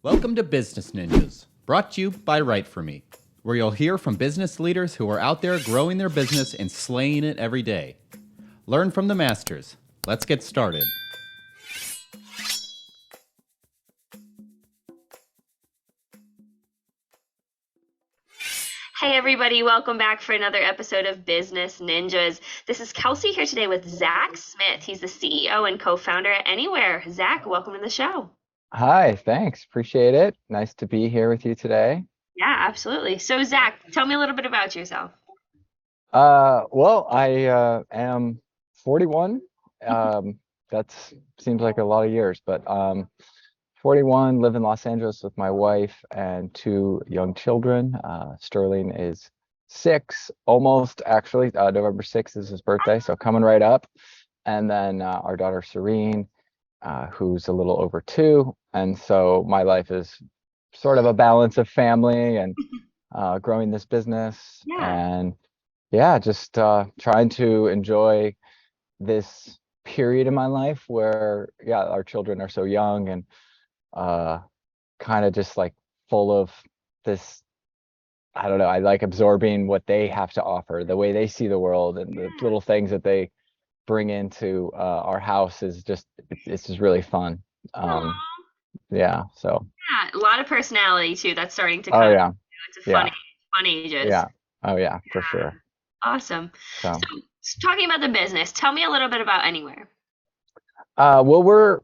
Welcome to Business Ninjas, brought to you by WriteForMe, where you'll hear from business leaders who are out there growing their business and slaying it every day. Learn from the masters. Let's get started. Hey everybody, welcome back for another episode of Business Ninjas. This is Kelsey here today with Zach Smith. He's the CEO and co-founder at Anywhere. Zach, welcome to the show. Hi, thanks. Appreciate it. Nice to be here with you today. Yeah, absolutely. So Zach, tell me a little bit about yourself. I am 41. That seems like a lot of years, but 41, live in Los Angeles with my wife and two young children. Sterling is 6, almost actually. November 6th is his birthday, so coming right up. And then our daughter Serene, who's a little over 2. And so my life is sort of a balance of family and growing this business Yeah. and yeah, just trying to enjoy this period in my life where our children are so young and kind of just like full of this. I don't know, I like absorbing what they have to offer, the way they see the world, and the little things that they bring into our house is just it's just really fun. Aw, Yeah, so yeah, a lot of personality too. That's starting to oh come. yeah, It's a yeah, fun ages. yeah, oh yeah, for sure. Awesome. So So, talking about the business, tell me a little bit about Anywhere. well, we're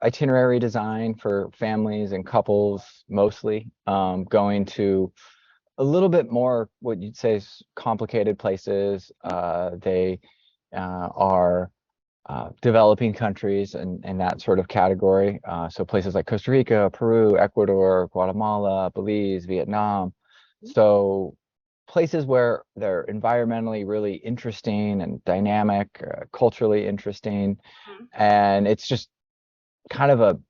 itinerary design for families and couples mostly, going to a little bit more what you'd say is complicated places. They are developing countries and that sort of category. So places like Costa Rica, Peru, Ecuador, Guatemala, Belize, Vietnam. So places where they're environmentally really interesting and dynamic, culturally interesting. Mhm. And it's just kind of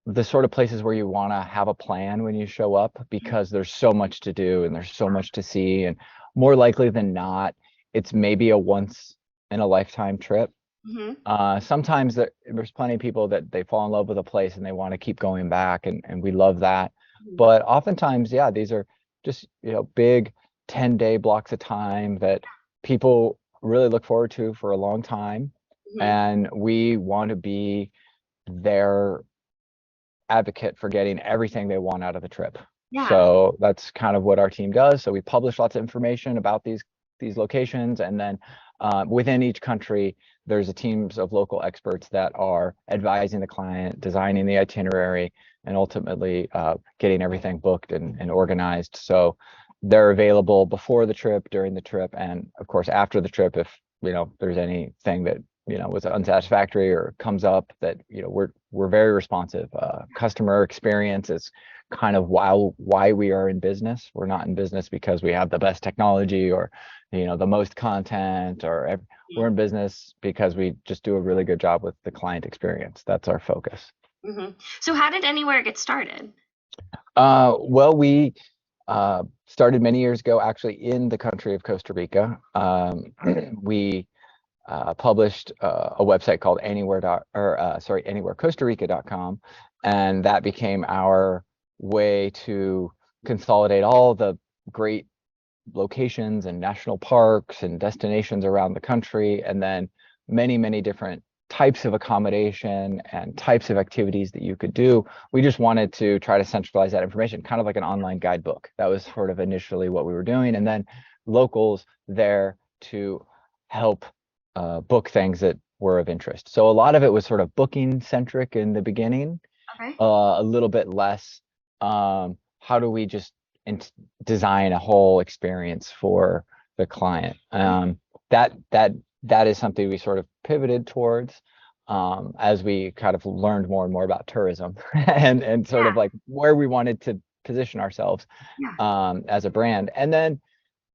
the sort of places where you want to have a plan when you show up because there's so much to do and there's so much to see, and more likely than not it's maybe a once in a lifetime trip. Mhm. Sometimes there's plenty of people that they fall in love with a place and they want to keep going back, and we love that. Mhm. But oftentimes, yeah, these are just, big 10-day blocks of time that people really look forward to for a long time. Mhm. And we want to be their advocate for getting everything they want out of the trip. Yeah. So that's kind of what our team does. So we publish lots of information about these locations, and then within each country, there's a teams of local experts that are advising the client, designing the itinerary, and ultimately getting everything booked and organized. So they're available before the trip, during the trip, and of course after the trip if there's anything that was unsatisfactory or comes up. That we're very responsive. Customer experience is kind of why we are in business. We're not in business because we have the best technology or the most content, or we're in business because we just do a really good job with the client experience. That's our focus. Mhm. So how did Anywhere get started? Well, we started many years ago, actually, in the country of Costa Rica. We published a website called anywherecostarica.com, and that became our way to consolidate all the great locations and national parks and destinations around the country, and then many different types of accommodation and types of activities that you could do. We just wanted to try to centralize that information, kind of like an online guidebook. That was sort of initially what we were doing, and then locals there to help book things that were of interest. So a lot of it was sort of booking centric in the beginning, Okay. a little bit less how do we just in design a whole experience for the client. That is something we sort of pivoted towards as we kind of learned more and more about tourism and sort Yeah. of like where we wanted to position ourselves Yeah. as a brand. And then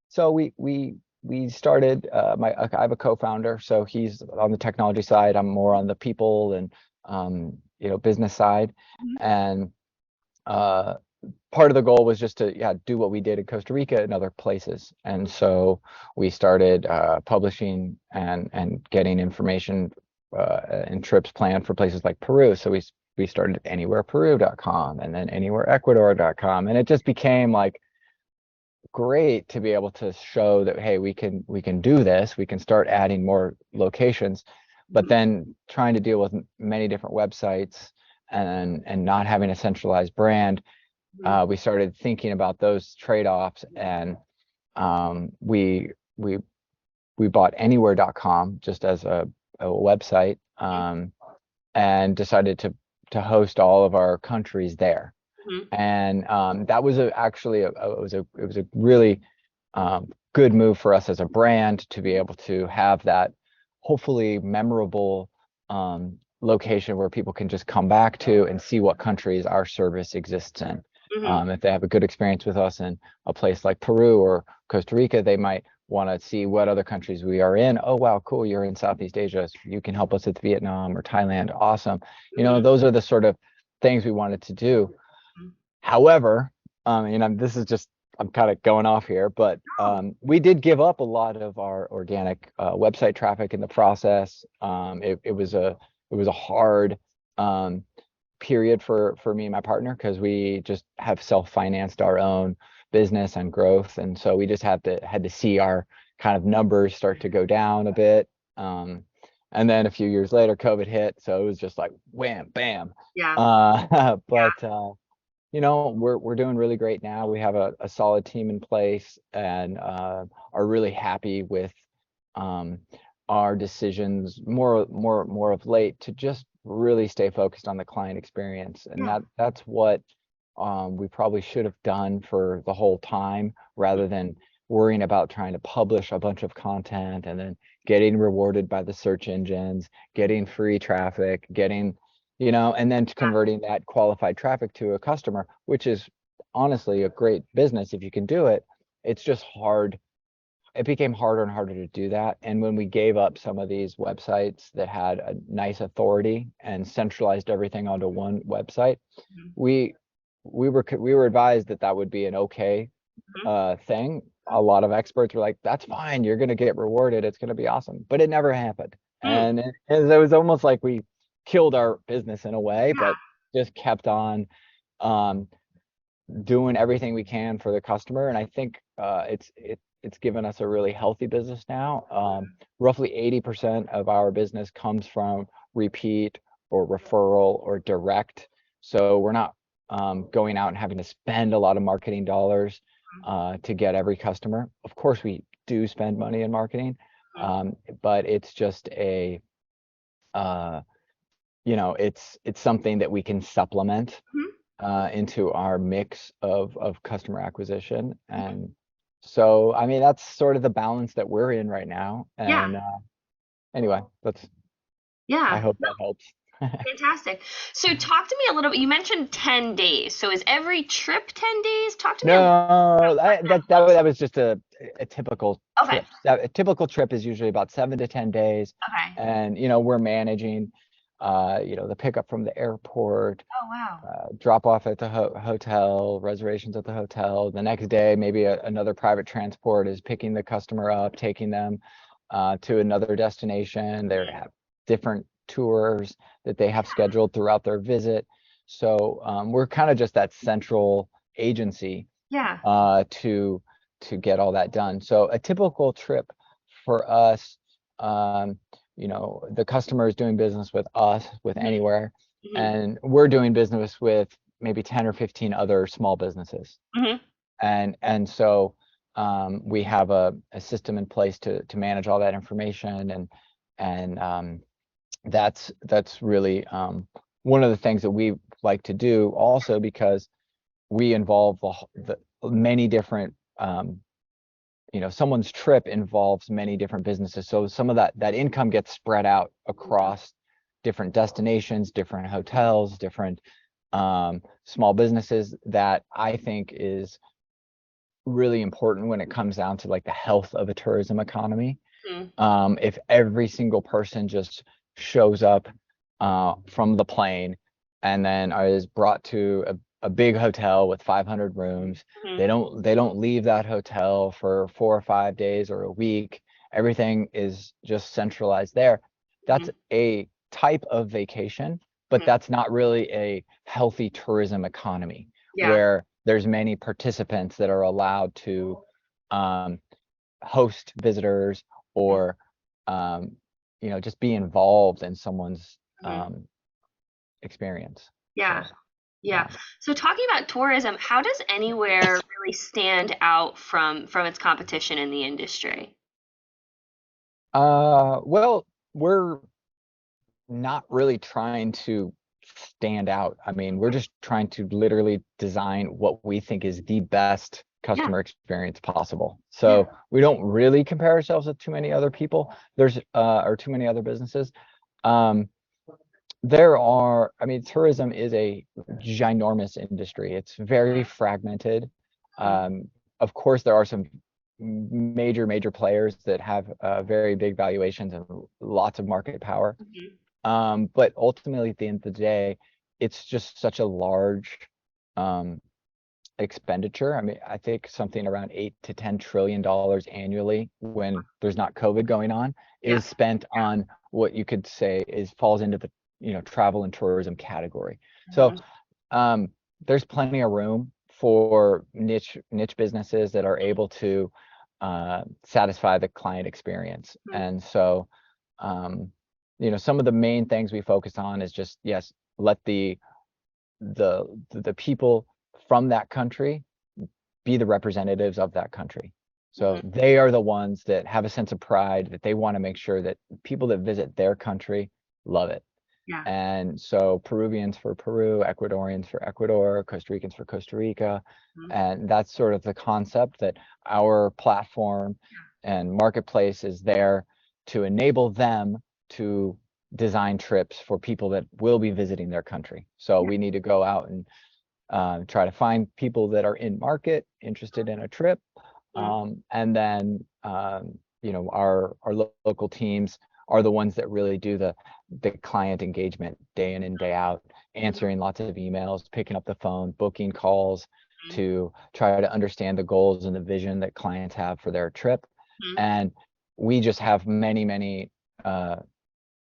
so we started I have a co-founder, so he's on the technology side, I'm more on the people and business side. Mhm. And uh part of the goal was just to do what we did in Costa Rica and other places. And so we started publishing and getting information and trips planned for places like Peru. So we we started anywhereperu.com and then anywhereecuador.com, and it just became like great to be able to show that, hey, we can do this, we can start adding more locations. But then trying to deal with many different websites and not having a centralized brand, we started thinking about those trade-offs, and we bought anywhere.com just as a website, and decided to host all of our countries there. And that was it was a really good move for us as a brand to be able to have that hopefully memorable location where people can just come back to and see what countries our service exists in. If they have a good experience with us in a place like Peru or Costa Rica, they might want to see what other countries we are in. Oh, wow, cool, you're in Southeast Asia, so you can help us with Vietnam or Thailand. Awesome. Those are the sort of things we wanted to do. However, this is just, I'm kind of going off here, but we did give up a lot of our organic website traffic in the process. It was a hard period for me and my partner, because we just have self-financed our own business and growth, and so we just had to see our kind of numbers start to go down a bit. And then a few years later, COVID hit, so it was just like wham, bam. We're doing really great now. We have a solid team in place, and are really happy with our decisions more of late to just really stay focused on the client experience. And that's what we probably should have done for the whole time, rather than worrying about trying to publish a bunch of content and then getting rewarded by the search engines, getting free traffic, and then converting that qualified traffic to a customer, which is honestly a great business if you can do it. It's just hard. It became harder and harder to do that. And when we gave up some of these websites that had a nice authority and centralized everything onto one website, we were advised that would be an okay thing. A lot of experts were like, that's fine, you're going to get rewarded, it's going to be awesome. But it never happened. And it was almost like we killed our business in a way, but just kept on doing everything we can for the customer. And I think it's given us a really healthy business now. Roughly 80% of our business comes from repeat or referral or direct. So we're not going out and having to spend a lot of marketing dollars to get every customer. Of course, we do spend money in marketing, but it's just it's something that we can supplement into our mix of customer acquisition. And so, that's sort of the balance that we're in right now. And anyway, I hope that helps. Fantastic. So talk to me a little bit. You mentioned 10 days. So is every trip 10 days? Talk to me. No, that was just a typical trip. A typical trip is usually about 7 to 10 days. And, we're managing, the pickup from the airport. Oh, wow. Drop off at the hotel, reservations at the hotel. The next day, maybe another private transport is picking the customer up, taking them to another destination. They have different tours that they have scheduled throughout their visit. So we're kind of just that central agency to get all that done. So a typical trip for us, the customer is doing business with us, with Anywhere, and we're doing business with maybe 10 or 15 other small businesses. And so we have a system in place to manage all that information, and that's really one of the things that we like to do also, because we involve the many different someone's trip involves many different businesses, so some of that income gets spread out across different destinations, different hotels, different small businesses. That I think is really important when it comes down to like the health of a tourism economy. If every single person just shows up from the plane and then is brought to a big hotel with 500 rooms, they don't leave that hotel for 4 or 5 days or a week, everything is just centralized there. That's a type of vacation, but that's not really a healthy tourism economy where there's many participants that are allowed to host visitors or just be involved in someone's experience. Yeah. So talking about tourism, how does Anywhere really stand out from its competition in the industry? Well, we're not really trying to stand out. I mean, we're just trying to literally design what we think is the best customer experience possible. So we don't really compare ourselves with too many other people. Or too many other businesses. Tourism is a ginormous industry. It's very fragmented. Of course, there are some major players that have very big valuations and lots of market power. But ultimately, at the end of the day, it's just such a large expenditure. I mean, I think something around $8 to $10 trillion annually when there's not COVID going on is spent on what you could say falls into the travel and tourism category. So there's plenty of room for niche businesses that are able to satisfy the client experience. And so some of the main things we focus on is just let the people from that country be the representatives of that country. So they are the ones that have a sense of pride, that they want to make sure that people that visit their country love it. And so Peruvians for Peru, Ecuadorians for Ecuador, Costa Ricans for Costa Rica. And that's sort of the concept, that our platform and marketplace is there to enable them to design trips for people that will be visiting their country. So we need to go out and try to find people that are in market, interested in a trip. And then, our local teams are the ones that really do the client engagement day in and day out, answering lots of emails, picking up the phone, booking calls to try to understand the goals and the vision that clients have for their trip. And we just have many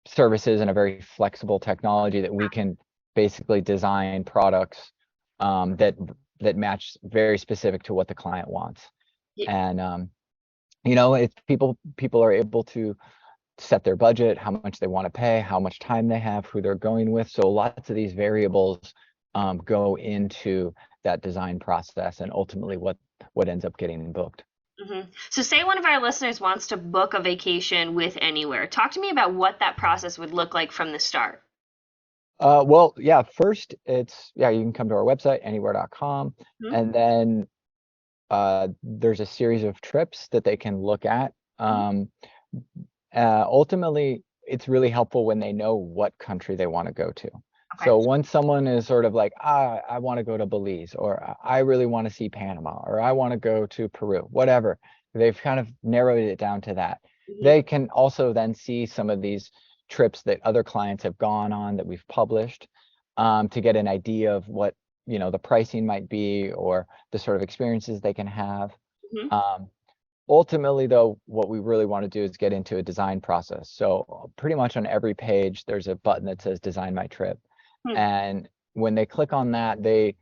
services and a very flexible technology that we can basically design products that match very specific to what the client wants. And if people are able to set their budget, how much they want to pay, how much time they have, who they're going with. So lots of these variables go into that design process and ultimately what ends up getting booked. So say one of our listeners wants to book a vacation with Anywhere. Talk to me about what that process would look like from the start. First you can come to our website, anywhere.com, and then there's a series of trips that they can look at. Ultimately, it's really helpful when they know what country they want to go to. So once someone is sort of like, I want to go to Belize, or I really want to see Panama, or I want to go to Peru, whatever, they've kind of narrowed it down to that. They can also then see some of these trips that other clients have gone on that we've published, to get an idea of what the pricing might be or the sort of experiences they can have. Ultimately, though, what we really want to do is get into a design process. So pretty much on every page, there's a button that says Design My Trip. And when they click on that, they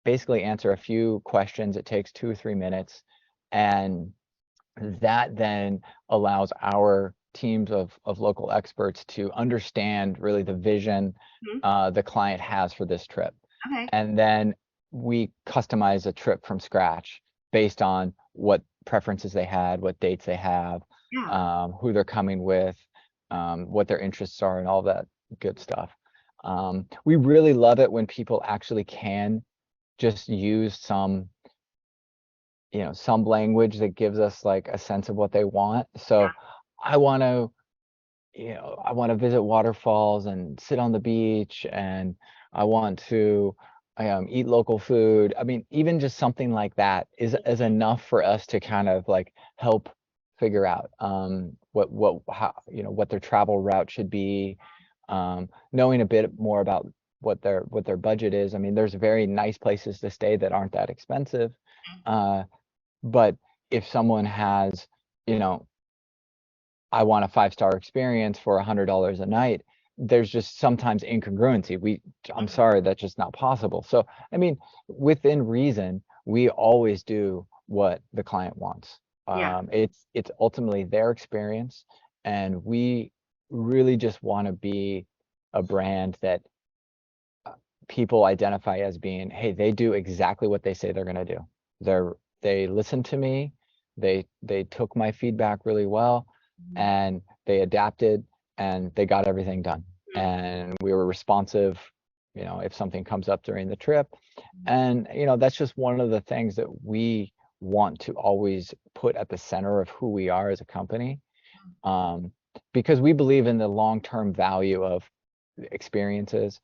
basically answer a few questions. It takes 2 or 3 minutes. And that then allows our teams of local experts to understand really the vision the client has for this trip. And then we customize a trip from scratch based on what preferences they had, what dates they have, who they're coming with, what their interests are, and all that good stuff. We really love it when people actually can just use some language that gives us like a sense of what they want. So I want to visit waterfalls and sit on the beach, and I want to eat local food. I mean, even just something like that is enough for us to kind of like help figure out what their travel route should be, knowing a bit more about what their budget is. I mean, there's very nice places to stay that aren't that expensive, but if someone has, I want a 5-star experience for $100 a night, there's just sometimes incongruency. I'm sorry, that's just not possible. So, I mean, within reason, we always do what the client wants. Yeah. It's ultimately their experience, and we really just want to be a brand that people identify as being, hey, they do exactly what they say they're going to do. They listen to me, they took my feedback really well, and they adapted, and they got everything done. And we were responsive, if something comes up during the trip. And that's just one of the things that we want to always put at the center of who we are as a company, because we believe in the long-term value of experiences,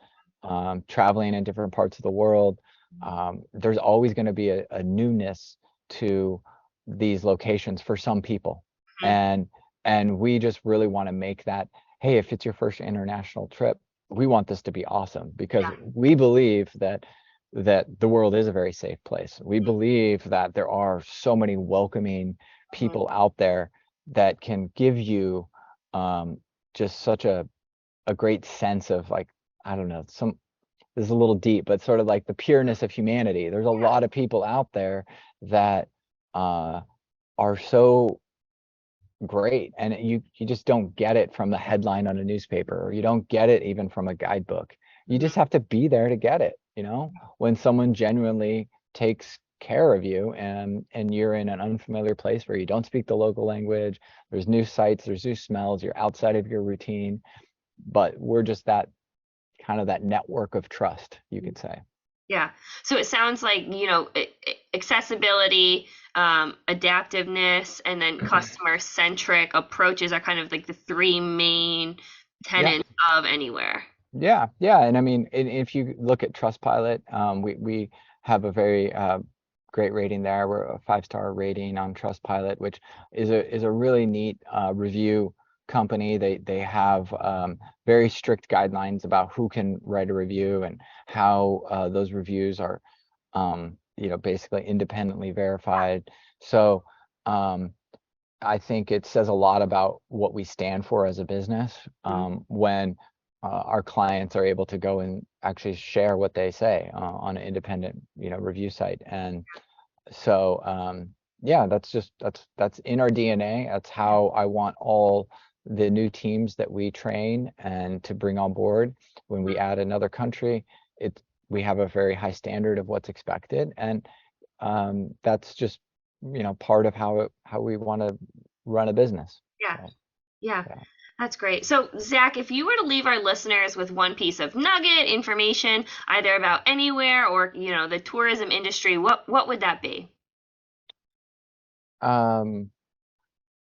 traveling in different parts of the world. There's always going to be a newness to these locations for some people. Mhm. And we just really want to make that, hey, if it's your first international trip, we want this to be awesome, because Yeah. we believe that the world is a very safe place. We believe that there are so many welcoming people out there that can give you just such a great sense of, like, I don't know, this is a little deep, but sort of like the pureness of humanity. There's a lot of people out there that are so great, and you just don't get it from the headline on a newspaper, or you don't get it even from a guidebook. You just have to be there to get it, when someone genuinely takes care of you, and you're in an unfamiliar place where you don't speak the local language. There's new sights, there's new smells, you're outside of your routine, but we're just that kind of that network of trust, you could say. Yeah. So it sounds like, accessibility, adaptiveness, and then customer centric approaches are kind of like the three main Yeah. tenets of Anywhere. Yeah. And I mean, if you look at Trustpilot, we have a very great rating there. We're a 5-star rating on Trustpilot, which is a really neat review company. They have very strict guidelines about who can write a review, and how those reviews are basically independently verified. So I think it says a lot about what we stand for as a business, when our clients are able to go and actually share what they say on an independent, review site. And so, yeah, that's in our DNA. That's how I want all the new teams that we train and to bring on board. When we add another country, we have a very high standard of what's expected, and that's just part of how we want to run a business. Yeah. So Yeah. yeah. That's great. So, Zach, if you were to leave our listeners with one piece of nugget information, either about Anywhere or, the tourism industry, what would that be? Um,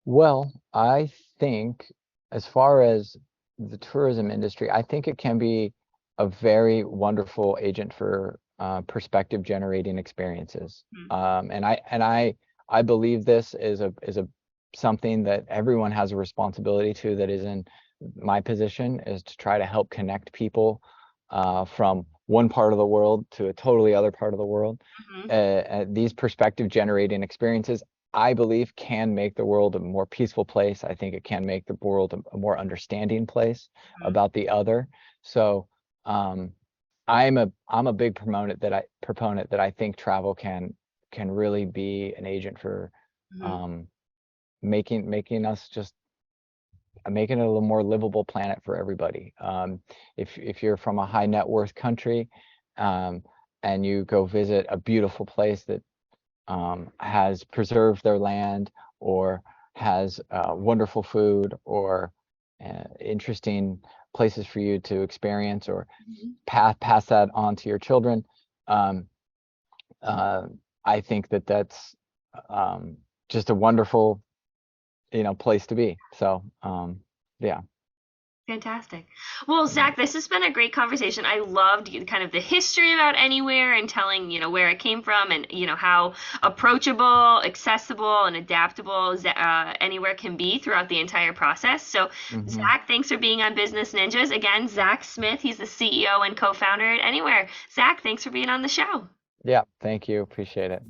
well, I think, as far as the tourism industry, I think it can be a very wonderful agent for perspective generating experiences. And I believe this is a something that everyone has a responsibility to, that is in my position, is to try to help connect people from one part of the world to a totally other part of the world. Mhm. These perspective generating experiences, I believe, can make the world a more peaceful place. I think it can make the world a more understanding place about the other. So I'm a big proponent that I think travel can really be an agent for Mhm. um, making us just making it a little more livable planet for everybody. If you're from a high net worth country, um, and you go visit a beautiful place that has preserved their land, or has wonderful food, or interesting places for you to experience, or Mhm. pass that on to your children. Um, uh, I think that's just a wonderful, place to be. So yeah. Fantastic. Well, Yeah. Zach, this has been a great conversation. I loved kind of the history about Anywhere and telling, where it came from, and, how approachable, accessible, and adaptable Anywhere can be throughout the entire process. So, Hmm. Zach, thanks for being on Business Ninjas. Again, Zach Smith, he's the CEO and co-founder at Anywhere. Zach, thanks for being on the show. Yeah, thank you, appreciate it.